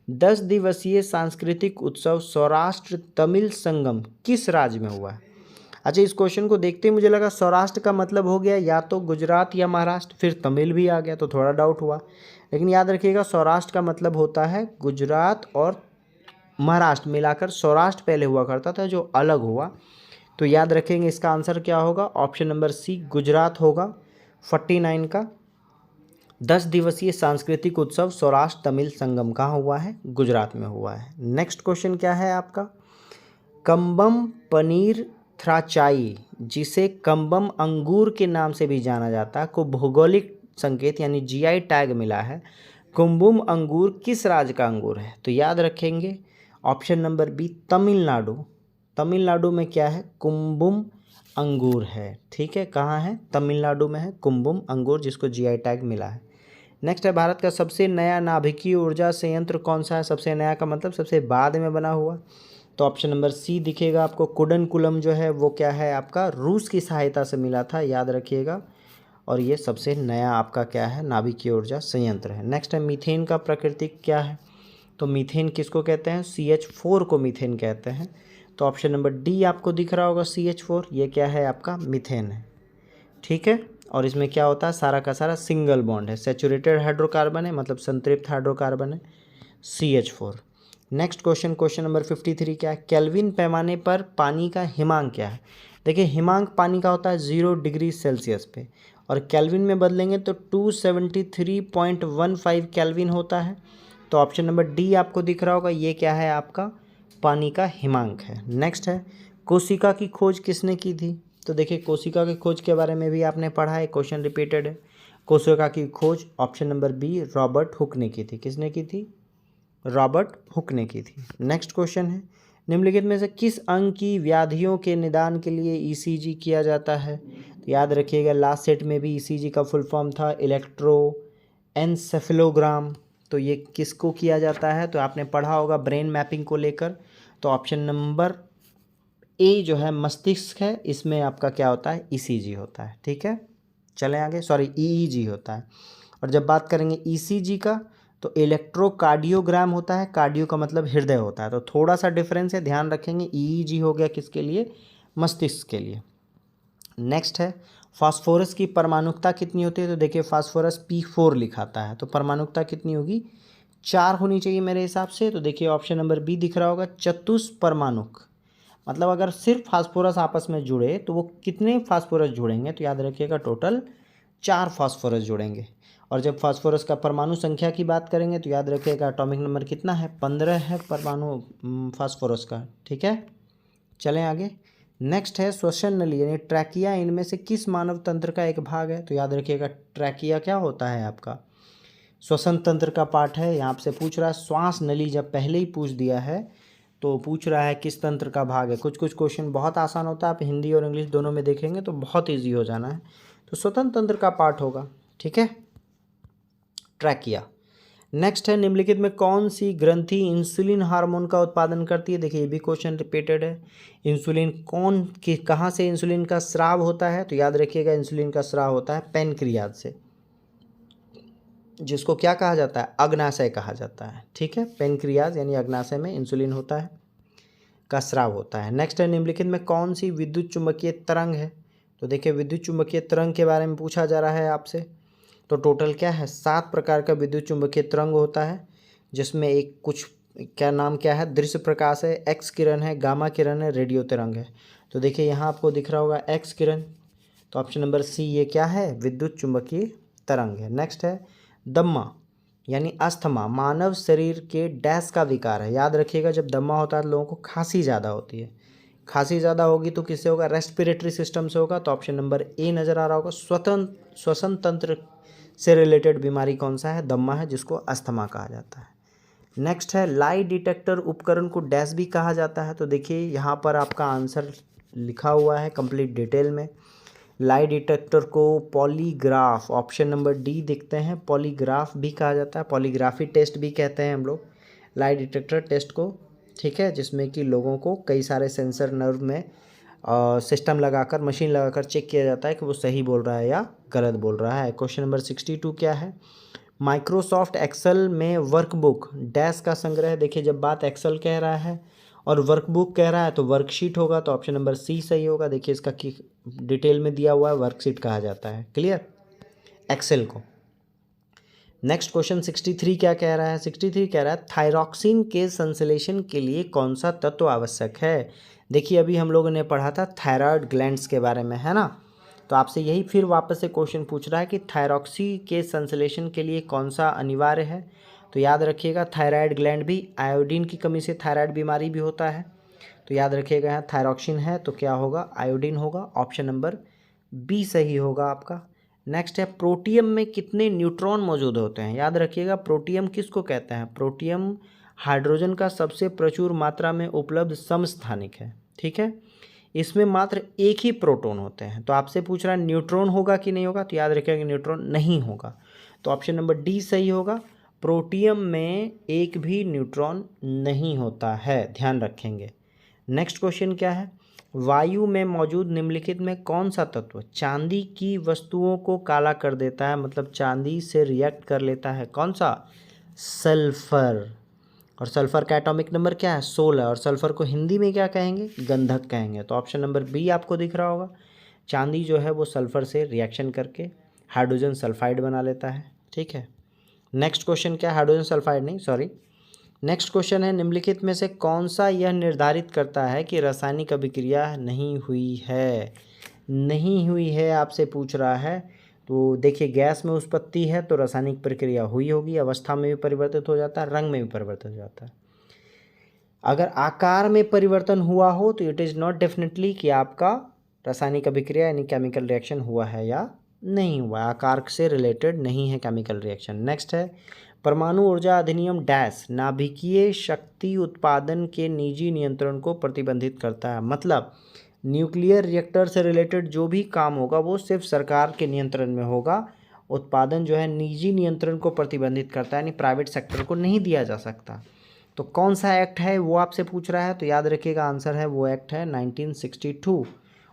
10 दिवसीय सांस्कृतिक उत्सव सौराष्ट्र तमिल संगम किस राज्य में हुआ है? अच्छा, इस क्वेश्चन को देखते ही मुझे लगा सौराष्ट्र का मतलब हो गया या तो गुजरात या महाराष्ट्र, फिर तमिल भी आ गया तो थोड़ा डाउट हुआ। लेकिन याद रखिएगा सौराष्ट्र का मतलब होता है गुजरात और महाराष्ट्र मिलाकर सौराष्ट्र पहले हुआ करता था जो अलग हुआ। तो याद रखेंगे इसका आंसर क्या होगा? ऑप्शन नंबर सी, गुजरात होगा 49 का। 10 दिवसीय सांस्कृतिक उत्सव सौराष्ट्र तमिल संगम कहाँ हुआ है? गुजरात में हुआ है। नेक्स्ट क्वेश्चन क्या है आपका? कम्बम पनीर थ्राचाई, जिसे कम्बम अंगूर के नाम से भी जाना जाता है, को भौगोलिक संकेत यानी जीआई टैग मिला है। कुंबुम अंगूर किस राज्य का अंगूर है? तो याद रखेंगे option number B, Tamil Nadu. Tamil Nadu में क्या है? कुंबुम अंगूर है। ठीक है, कहाँ है? तमिलनाडु में है कुंबुम अंगूर, जिसको जीआई टैग मिला है। नेक्स्ट है, भारत का सबसे नया नाभिकीय ऊर्जा संयंत्र कौन सा है? सबसे नया का मतलब सबसे बाद में बना हुआ, तो ऑप्शन नंबर सी दिखेगा आपको। कुडनकुलम जो है वो क्या है आपका? रूस की सहायता से मिला था, याद रखिएगा। और ये सबसे नया आपका क्या है? नाभिकीय ऊर्जा संयंत्र है। नेक्स्ट है, मीथेन का प्राकृतिक क्या है? तो मीथेन किसको कहते हैं? CH4 को मीथेन कहते हैं। तो ऑप्शन नंबर डी आपको दिख रहा होगा, CH4, ये क्या है आपका? मीथेन है। ठीक है, और इसमें क्या होता है? सारा का सारा सिंगल बॉन्ड है, सैचुरेटेड हाइड्रोकार्बन है, मतलब संतृप्त हाइड्रोकार्बन है, CH4। Next question, question number 53 क्या है? केल्विन पैमाने पर पानी का हिमांक क्या है? देखिए, हिमांक पानी का होता है 0 डिग्री सेल्सियस पे, और केल्विन में बदलेंगे तो 273.15 केल्विन होता है। तो ऑप्शन नंबर डी आपको दिख रहा होगा, ये क्या है आपका? पानी का हिमांक है। नेक्स्ट है, कोशिका की खोज किसने की थी? तो देखिए, कोशिका की खोज के बारे में भी आपने पढ़ा है, क्वेश्चन रिपीटेड है। कोशिका की खोज option number B, Robert Hooke ने की थी। किसने की थी? रॉबर्ट हुक ने की थी। नेक्स्ट क्वेश्चन है, निम्नलिखित में से किस अंग की व्याधियों के निदान के लिए ईसीजी किया जाता है? तो याद रखिएगा, लास्ट सेट में भी ईसीजी का फुल फॉर्म था इलेक्ट्रो एनसेफेलोग्राम। तो ये किसको किया जाता है? तो आपने पढ़ा होगा ब्रेन मैपिंग को लेकर। तो ऑप्शन नंबर ए जो है मस्तिष्क है, इसमें आपका क्या होता है? ईसीजी होता है। ठीक है, चलें आगे, सॉरी ईईजी होता है। और जब बात करेंगे ईसीजी का, तो इलेक्ट्रोकार्डियोग्राम होता है, कार्डियो का मतलब हृदय होता है, तो थोड़ा सा डिफरेंस है, ध्यान रखेंगे। ईईजी हो गया किसके लिए? मस्तिष्क के लिए। नेक्स्ट है, फास्फोरस की परमाणुकता कितनी होती है? तो देखिए, फास्फोरस P4 लिखाता है, तो परमाणुकता कितनी होगी? 4 होनी चाहिए मेरे हिसाब से। तो देखिए, ऑप्शन नंबर बी दिख रहा होगा, चतुष्परमाणुक। मतलब अगर सिर्फ फास्फोरस आपस में जुड़े तो वो कितने फास्फोरस जुड़ेंगे? तो याद रखिएगा, टोटल 4 फास्फोरस जुड़ेंगे। और जब फास्फोरस का परमाणु संख्या की बात करेंगे तो याद रखिएगा, एटॉमिक नंबर कितना है? 15 है परमाणु फास्फोरस का। ठीक है, चलें आगे। नेक्स्ट है, श्वसन नली यानी ट्रैकिया इनमें से किस मानव तंत्र का एक भाग है? तो याद रखिएगा, ट्रैकिया क्या होता है आपका? श्वसन तंत्र का पार्ट है। यहाँ से पूछ रहा है श्वास नली, जब पहले ही पूछ दिया है तो पूछ रहा है किस तंत्र का भाग है। कुछ कुछ क्वेश्चन बहुत आसान होता है, आप हिंदी और इंग्लिश दोनों में देखेंगे तो बहुत ईजी हो जाना है। तो श्वसन तंत्र का पार्ट होगा। ठीक है, ट्रैकिया। नेक्स्ट है, निम्नलिखित में कौन सी ग्रंथि इंसुलिन हार्मोन का उत्पादन करती है? देखिए, ये भी क्वेश्चन रिपीटेड है। इंसुलिन कहाँ से इंसुलिन का स्राव होता है? तो याद रखिएगा, इंसुलिन का स्राव होता है पैनक्रियाज से, जिसको क्या कहा जाता है? अग्नाशय कहा जाता है। ठीक है, पैनक्रियाज यानी अग्नाशय में इंसुलिन होता है, का स्राव होता है। नेक्स्ट है, निम्नलिखित में कौन सी विद्युत चुम्बकीय तरंग है? तो देखिए, विद्युत चुम्बकीय तरंग के बारे में पूछा जा रहा है आपसे। तो टोटल क्या है? 7 प्रकार का विद्युत चुम्बकीय तरंग होता है, जिसमें एक कुछ क्या नाम क्या है? दृश्य प्रकाश है, एक्स किरण है, गामा किरण है, रेडियो तरंग है। तो देखिए, यहाँ आपको दिख रहा होगा एक्स किरण, तो ऑप्शन नंबर सी ये क्या है? विद्युत चुम्बकीय तरंग है। नेक्स्ट है, दम्मा यानी अस्थमा मानव शरीर के डैश का विकार है। याद रखिएगा, जब दम्मा होता है तो लोगों को खांसी ज़्यादा होती है। खांसी ज़्यादा होगी तो किससे होगा? रेस्पिरेटरी सिस्टम से होगा। तो ऑप्शन नंबर ए नज़र आ रहा होगा, श्वसन तंत्र से रिलेटेड बीमारी कौन सा है? दम्मा है, जिसको अस्थमा कहा जाता है। नेक्स्ट है, लाई डिटेक्टर उपकरण को डैश भी कहा जाता है। तो देखिए, यहाँ पर आपका आंसर लिखा हुआ है कंप्लीट डिटेल में। लाई डिटेक्टर को पॉलीग्राफ, ऑप्शन नंबर डी देखते हैं, पॉलीग्राफ भी कहा जाता है, पॉलीग्राफी टेस्ट भी कहते हैं हम लोग लाई डिटेक्टर टेस्ट को। ठीक है, जिसमें कि लोगों को कई सारे सेंसर नर्व में सिस्टम लगाकर, मशीन लगाकर चेक किया जाता है कि वो सही बोल रहा है या गलत बोल रहा है। क्वेश्चन नंबर 62 क्या है? माइक्रोसॉफ्ट एक्सेल में वर्कबुक डैश का संग्रह। देखिए, जब बात एक्सेल कह रहा है और वर्कबुक कह रहा है तो वर्कशीट होगा, तो ऑप्शन नंबर सी सही होगा। देखिए, इसका डिटेल में दिया हुआ है, वर्कशीट कहा जाता है। क्लियर, एक्सेल को। नेक्स्ट क्वेश्चन 63 क्या कह रहा है? 63 कह रहा है, थायरॉक्सिन के संश्लेषण के लिए कौन सा तत्व आवश्यक है? देखिए, अभी हम लोगों ने पढ़ा था थायराइड ग्लैंड्स के बारे में, है ना। तो आपसे यही फिर वापस से क्वेश्चन पूछ रहा है कि थायरॉक्सी के संश्लेषण के लिए कौन सा अनिवार्य है। तो याद रखिएगा थायराइड ग्लैंड भी, आयोडीन की कमी से थायराइड बीमारी भी होता है। तो याद रखिएगा यहाँ थायरॉक्सिन है तो क्या होगा, आयोडीन होगा। ऑप्शन नंबर बी सही होगा आपका। नेक्स्ट है प्रोटियम में कितने न्यूट्रॉन मौजूद होते हैं। याद रखिएगा प्रोटियम किसको कहते हैं, प्रोटियम हाइड्रोजन का सबसे प्रचुर मात्रा में उपलब्ध समस्थानिक है। ठीक है, इसमें मात्र एक ही प्रोटॉन होते हैं। तो आपसे पूछ रहा है न्यूट्रॉन होगा कि नहीं होगा, तो याद रखिएगा न्यूट्रॉन नहीं होगा। तो ऑप्शन नंबर डी सही होगा, प्रोटियम में एक भी न्यूट्रॉन नहीं होता है, ध्यान रखेंगे। नेक्स्ट क्वेश्चन क्या है, वायु में मौजूद निम्नलिखित में कौन सा तत्व चांदी की वस्तुओं को काला कर देता है, मतलब चांदी से रिएक्ट कर लेता है, कौन सा, सल्फर। और सल्फर का एटॉमिक नंबर क्या है, 16। और सल्फर को हिंदी में क्या कहेंगे, गंधक कहेंगे। तो ऑप्शन नंबर बी आपको दिख रहा होगा, चांदी जो है वो सल्फर से रिएक्शन करके हाइड्रोजन सल्फाइड बना लेता है। ठीक है, नेक्स्ट क्वेश्चन क्या है, हाइड्रोजन सल्फाइड नहीं, सॉरी। नेक्स्ट क्वेश्चन है निम्नलिखित में से कौन सा यह निर्धारित करता है कि रासायनिक अभिक्रिया नहीं हुई है, नहीं हुई है आपसे पूछ रहा है। तो देखिए गैस में उत्पत्ति है तो रासायनिक प्रक्रिया हुई होगी, अवस्था में भी परिवर्तित हो जाता है, रंग में भी परिवर्तित हो जाता है। अगर आकार में परिवर्तन हुआ हो तो इट इज़ नॉट डेफिनेटली कि आपका रासायनिक अभिक्रिया यानी केमिकल रिएक्शन हुआ है या नहीं हुआ, आकार से रिलेटेड नहीं है केमिकल रिएक्शन। नेक्स्ट है परमाणु ऊर्जा अधिनियम डैश नाभिकीय शक्ति उत्पादन के निजी नियंत्रण को प्रतिबंधित करता है। मतलब न्यूक्लियर रिएक्टर से रिलेटेड जो भी काम होगा वो सिर्फ सरकार के नियंत्रण में होगा, उत्पादन जो है निजी नियंत्रण को प्रतिबंधित करता है, यानी प्राइवेट सेक्टर को नहीं दिया जा सकता। तो कौन सा एक्ट है वो आपसे पूछ रहा है, तो याद रखिएगा आंसर है वो एक्ट है 1962,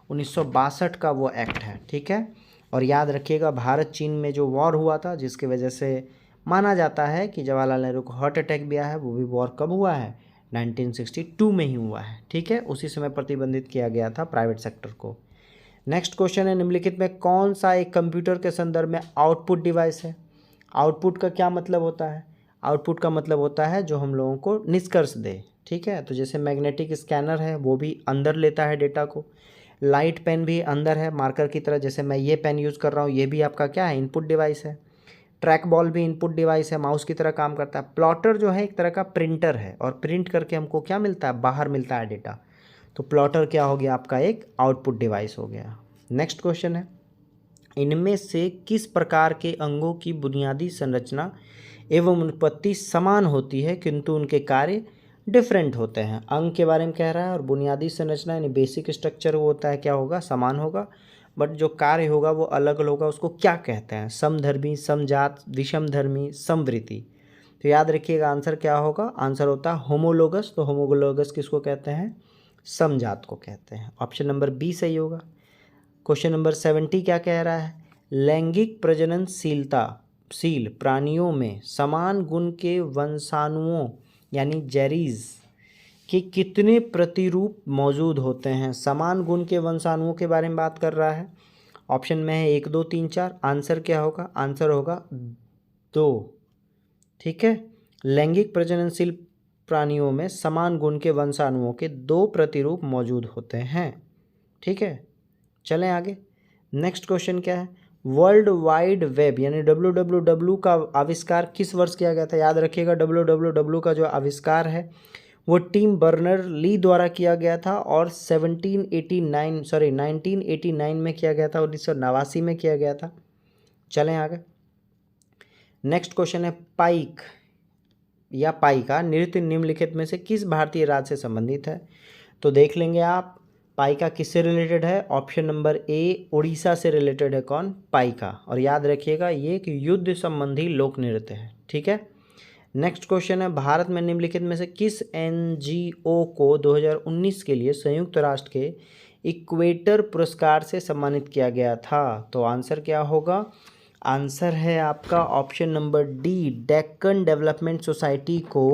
1962 का वो एक्ट है। ठीक है, और याद रखिएगा भारत चीन में जो वॉर हुआ था जिसकी वजह से माना जाता है कि जवाहरलाल नेहरू को हार्ट अटैक भी आया है, वो भी वॉर कब हुआ है, 1962 में ही हुआ है। ठीक है, उसी समय प्रतिबंधित किया गया था प्राइवेट सेक्टर को। नेक्स्ट क्वेश्चन है निम्नलिखित में कौन सा एक कंप्यूटर के संदर्भ में आउटपुट डिवाइस है। आउटपुट का क्या मतलब होता है, आउटपुट का मतलब होता है जो हम लोगों को निष्कर्ष दे। ठीक है, तो जैसे मैग्नेटिक स्कैनर है वो भी अंदर लेता है डेटा को, लाइट पेन भी अंदर है मार्कर की तरह, जैसे मैं ये पेन यूज़ कर रहा हूँ ये भी आपका क्या है, इनपुट डिवाइस है। ट्रैक बॉल भी इनपुट डिवाइस है, माउस की तरह काम करता है। प्लॉटर जो है एक तरह का प्रिंटर है और प्रिंट करके हमको क्या मिलता है, बाहर मिलता है डेटा। तो प्लॉटर क्या हो गया, आपका एक आउटपुट डिवाइस हो गया। नेक्स्ट क्वेश्चन है इनमें से किस प्रकार के अंगों की बुनियादी संरचना एवं उत्पत्ति समान होती है किंतु उनके कार्य डिफरेंट होते हैं। अंग के बारे में कह रहा है और बुनियादी संरचना यानी बेसिक स्ट्रक्चर वो होता है क्या होगा, समान होगा, बट जो कार्य होगा वो अलग अलग होगा। उसको क्या कहते हैं, समधर्मी, समजात, विषमधर्मी, समवृत्ति। तो याद रखिएगा आंसर क्या होगा, आंसर होता है होमोलोगस। तो होमोलोगस किसको कहते हैं, समजात को कहते हैं। ऑप्शन नंबर बी सही होगा। क्वेश्चन नंबर 70 क्या कह रहा है, लैंगिक प्रजननशील प्राणियों में समान गुण के वंशाणुओं यानी जेरीज के कितने प्रतिरूप मौजूद होते हैं। समान गुण के वंशाणुओं के बारे में बात कर रहा है। ऑप्शन में है 1 2 3 4, आंसर क्या होगा, आंसर होगा 2। ठीक है, लैंगिक प्रजननशील प्राणियों में समान गुण के वंशाणुओं के 2 प्रतिरूप मौजूद होते हैं। ठीक है, चलें आगे। नेक्स्ट क्वेश्चन क्या है, वर्ल्ड वाइड वेब यानी WWW का आविष्कार किस वर्ष किया गया था। याद रखिएगा WWW का जो आविष्कार है वो टिम बर्नर ली द्वारा किया गया था और 1989 में किया गया था, 1989 में किया गया था। चलें आगे। नेक्स्ट क्वेश्चन है पाइक या पाइका नृत्य निम्नलिखित में से किस भारतीय राज्य से संबंधित है। तो देख लेंगे आप पाइका किससे रिलेटेड है। ऑप्शन नंबर ए उड़ीसा से रिलेटेड है, कौन, पाइका। और याद रखिएगा ये एक युद्ध संबंधी लोक नृत्य है। ठीक है, नेक्स्ट क्वेश्चन है भारत में निम्नलिखित में से किस NGO को 2019 के लिए संयुक्त राष्ट्र के इक्वेटर पुरस्कार से सम्मानित किया गया था। तो आंसर क्या होगा, आंसर है आपका option number D, Deccan development society को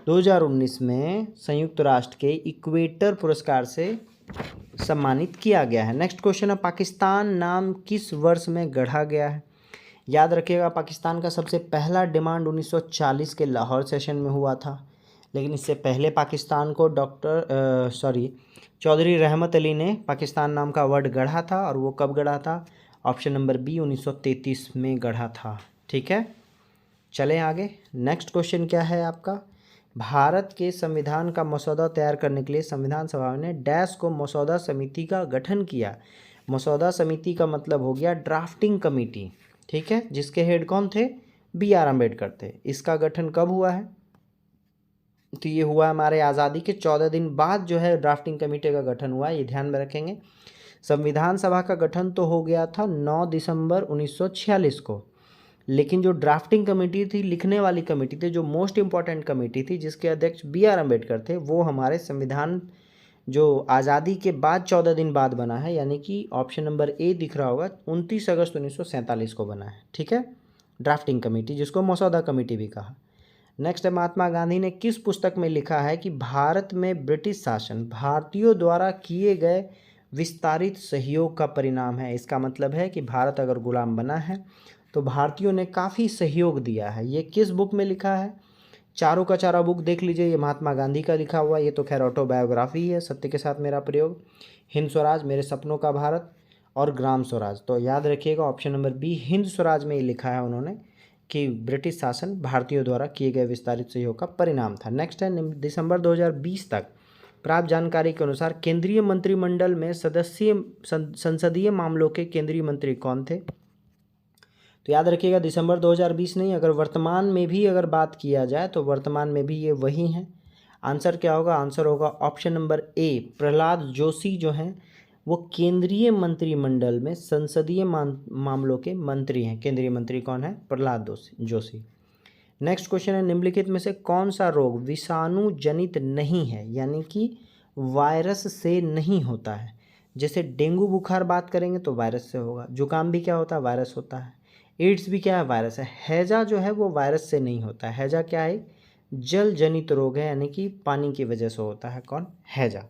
2019 में संयुक्त राष्ट्र के इक्वेटर पुरस्कार से सम्मानित किया गया है। नेक्स्ट क्वेश्चन है पाकिस्तान नाम किस वर्ष में गढ़ा गया है। याद रखिएगा पाकिस्तान का सबसे पहला डिमांड 1940 के लाहौर सेशन में हुआ था। लेकिन इससे पहले पाकिस्तान को चौधरी रहमत अली ने पाकिस्तान नाम का वर्ड गढ़ा था, और वो कब गढ़ा था? ऑप्शन नंबर बी 1933 में गढ़ा था। ठीक है, चलें आगे। नेक्स्ट क्वेश्चन क्या है आपका? भारत के संविधान का मसौदा तैयार करने के लिए संविधान सभा ने डैश को मसौदा समिति का गठन किया। मसौदा समिति का मतलब हो गया ड्राफ्टिंग कमेटी। ठीक है, जिसके हेड कौन थे? B.R. अम्बेडकर थे। इसका गठन कब हुआ है? तो ये हुआ हमारे आज़ादी के 14 दिन बाद जो है ड्राफ्टिंग कमेटी का गठन हुआ, ये ध्यान में रखेंगे। संविधान सभा का गठन तो हो गया था 9 दिसंबर 1946 को, लेकिन जो ड्राफ्टिंग कमेटी थी, लिखने वाली कमेटी थी, जो मोस्ट इम्पॉर्टेंट कमेटी थी, जिसके अध्यक्ष B.R. अम्बेडकर थे, वो हमारे संविधान जो आज़ादी के बाद 14 दिन बाद बना है, यानी कि ऑप्शन नंबर ए दिख रहा होगा, 29 अगस्त 1947 को बना है। ठीक है, ड्राफ्टिंग कमेटी, जिसको मसौदा कमेटी भी कहा। नेक्स्ट है, महात्मा गांधी ने किस पुस्तक में लिखा है कि भारत में ब्रिटिश शासन भारतीयों द्वारा किए गए विस्तारित सहयोग का परिणाम है। इसका मतलब है कि भारत अगर गुलाम बना है तो भारतीयों ने काफ़ी सहयोग दिया है। ये किस बुक में लिखा है? चारों का चारा बुक देख लीजिए, ये महात्मा गांधी का लिखा हुआ, ये तो खैर ऑटोबायोग्राफी है, सत्य के साथ मेरा प्रयोग, हिंद स्वराज, मेरे सपनों का भारत और ग्राम स्वराज। तो याद रखिएगा option number B Hind Swaraj में ये लिखा है उन्होंने कि ब्रिटिश शासन भारतीयों द्वारा किए गए विस्तारित सहयोग का परिणाम था। नेक्स्ट है, दिसंबर 2020 तक प्राप्त जानकारी के अनुसार केंद्रीय मंत्रिमंडल में संसदीय मामलों के केंद्रीय मंत्री कौन थे? तो याद रखिएगा दिसंबर 2020 नहीं, अगर वर्तमान में भी अगर बात किया जाए तो वर्तमान में भी ये वही हैं। आंसर क्या होगा? आंसर होगा option number A, Prahlad Joshi जो हैं वो केंद्रीय मंत्रिमंडल में संसदीय मामलों के मंत्री हैं। केंद्रीय मंत्री कौन है? प्रहलाद जोशी। नेक्स्ट क्वेश्चन है, निम्नलिखित में से कौन सा रोग विषाणु जनित नहीं है, यानी कि वायरस से नहीं होता है? जैसे डेंगू बुखार बात करेंगे तो वायरस से होगा, जुकाम भी क्या होता है? वायरस होता है, एड्स भी क्या है? वायरस है। हैजा जो है वो वायरस से नहीं होता है। हैजा क्या है? जल जनित रोग है, यानी कि पानी की वजह से होता है। कौन? हैजा।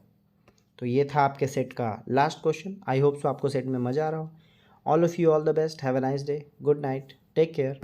तो ये था आपके सेट का last question. I hope so आपको सेट में मज़ा आ रहा हो। All of you all the best, have a nice day, good night, take care.